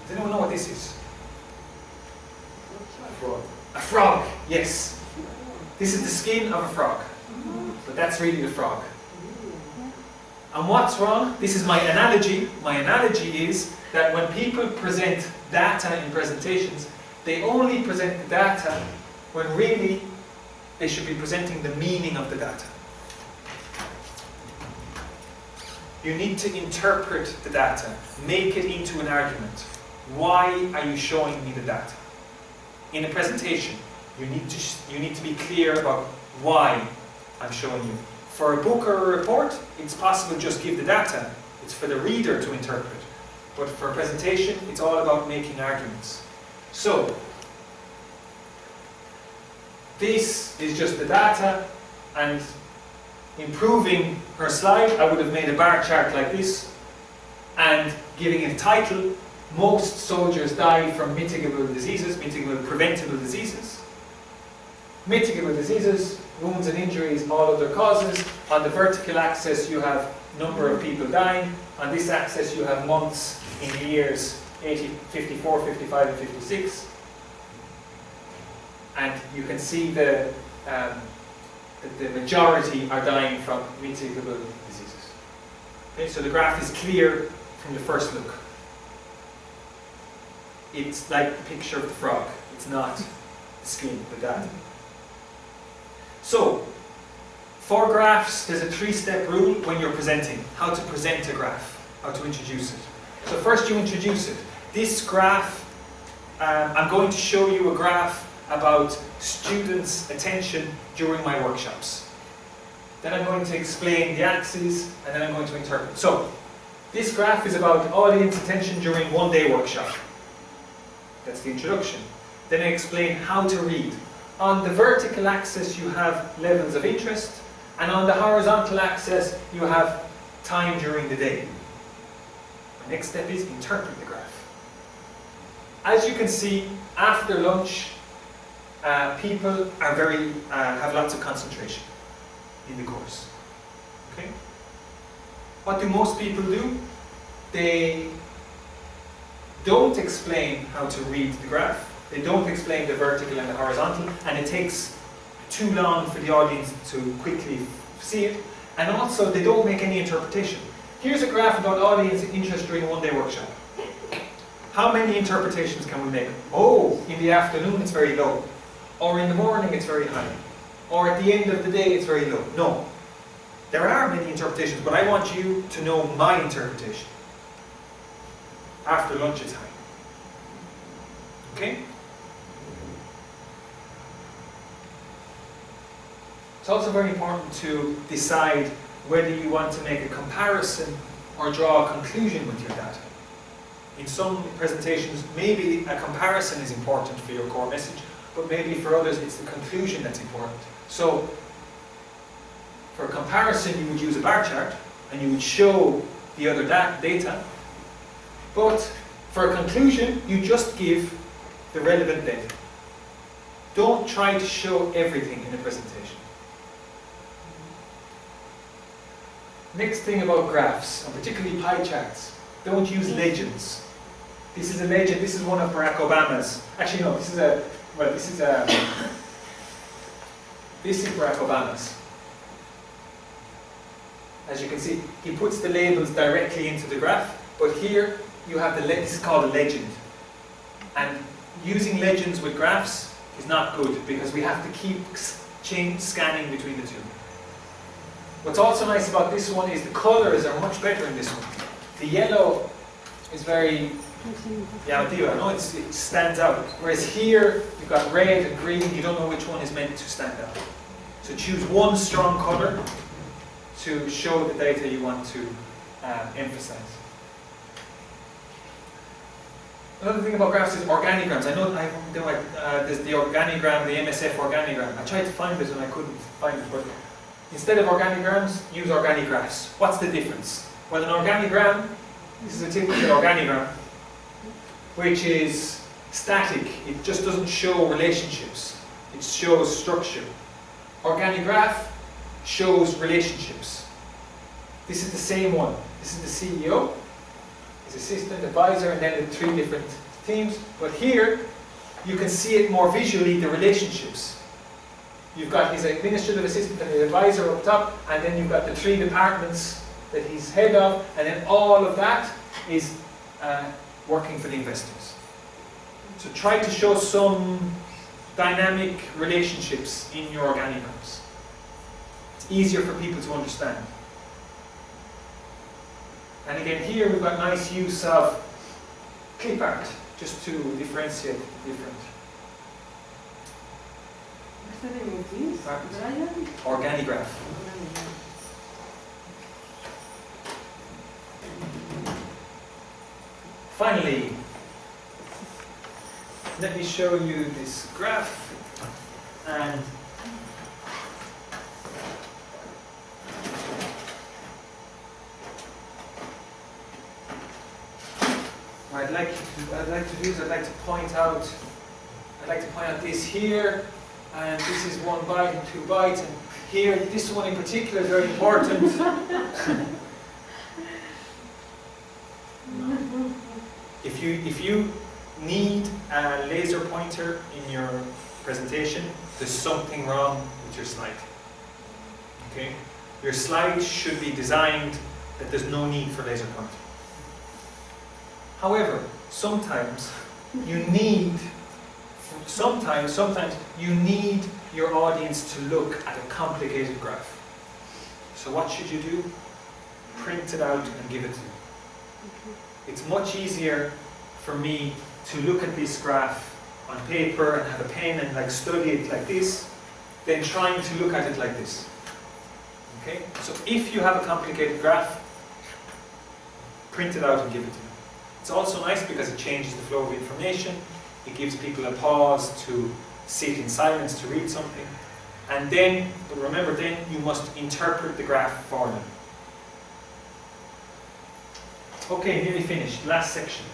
Does anyone know what this is? A frog, yes. This is the skin of a frog. But that's really the frog. And what's wrong? This is my analogy. My analogy is that when people present data in presentations, they only present the data when really they should be presenting the meaning of the data. You need to interpret the data, make it into an argument. Why are you showing me the data? In a presentation, you need to be clear about why I'm showing you. For a book or a report, it's possible to just give the data. It's for the reader to interpret. But for a presentation, it's all about making arguments. So, this is just the data, and improving her slide, I would have made a bar chart like this, and giving it a title. Most soldiers die from mitigable diseases, preventable diseases. Mitigable diseases, wounds and injuries, all other causes. On the vertical axis you have number of people dying. On this axis you have months in years 54, 55 and 56. And you can see the majority are dying from mitigable diseases. Okay, so the graph is clear from the first look. It's like the picture of the frog. It's not the skin, the data. So, for graphs, there's a 3-step rule when you're presenting. How to present a graph, how to introduce it. So first you introduce it. This graph, I'm going to show you a graph about students' attention during my workshops. Then I'm going to explain the axes, and then I'm going to interpret. So, this graph is about audience attention during one-day workshop. That's the introduction. Then I explain how to read. On the vertical axis you have levels of interest, and on the horizontal axis you have time during the day. The next step is interpret the graph. As you can see, after lunch, people are have lots of concentration in the course. Okay? What do most people do? They don't explain how to read the graph. They don't explain the vertical and the horizontal, and it takes too long for the audience to quickly see it. And also, they don't make any interpretation. Here's a graph about audience interest during a one-day workshop. How many interpretations can we make? Oh, in the afternoon it's very low. Or in the morning it's very high. Or at the end of the day it's very low. No. There are many interpretations, but I want you to know my interpretation. After lunch it's high. Okay? It's also very important to decide whether you want to make a comparison or draw a conclusion with your data. In some presentations, maybe a comparison is important for your core message, but maybe for others it's the conclusion that's important. So, for a comparison you would use a bar chart and you would show the other data, but for a conclusion you just give the relevant data. Don't try to show everything in a presentation. Next thing about graphs, and particularly pie charts, don't use legends. This is a legend, this is one of Barack Obama's. Actually no, this is Barack Obama's. As you can see, he puts the labels directly into the graph, but here you have this is called a legend. And using legends with graphs is not good because we have to keep scanning between the two. What's also nice about this one is the colours are much better in this one. The yellow is very llamativa, no, it stands out. Whereas here you've got red and green, you don't know which one is meant to stand out. So choose one strong colour to show the data you want to emphasize. Another thing about graphs is organograms. I know there's the organogram, the MSF organogram. I tried to find it and I couldn't find it, but instead of organograms, use organigraphs. What's the difference? Well, an organogram, this is a typical organogram, which is static. It just doesn't show relationships. It shows structure. Organograph shows relationships. This is the same one. This is the CEO. his assistant, advisor, and then the 3 different teams. But here, you can see it more visually, the relationships. You've got his administrative assistant and his advisor up top, and then you've got the 3 departments that he's head of, and then all of that is working for the investors. So try to show some dynamic relationships in your organograms. It's easier for people to understand. And again, here we've got nice use of clip art, just to differentiate different. What's the name of this? Brian? Organograph. Finally, let me show you this graph, and what I'd like to point out this here, and this is 1 byte and 2 bytes, and here this one in particular is very important. If you need a laser pointer in your presentation, there's something wrong with your slide. Okay? Your slide should be designed that there's no need for laser pointer. However, sometimes you need your audience to look at a complicated graph. So what should you do? Print it out and give it to them. It's much easier for me to look at this graph on paper and have a pen and like study it like this than trying to look at it like this. Okay? So if you have a complicated graph, print it out and give it to them. It's also nice because it changes the flow of information. It gives people a pause to sit in silence to read something. And then, but remember then, you must interpret the graph for them. Okay, nearly finished. Last section.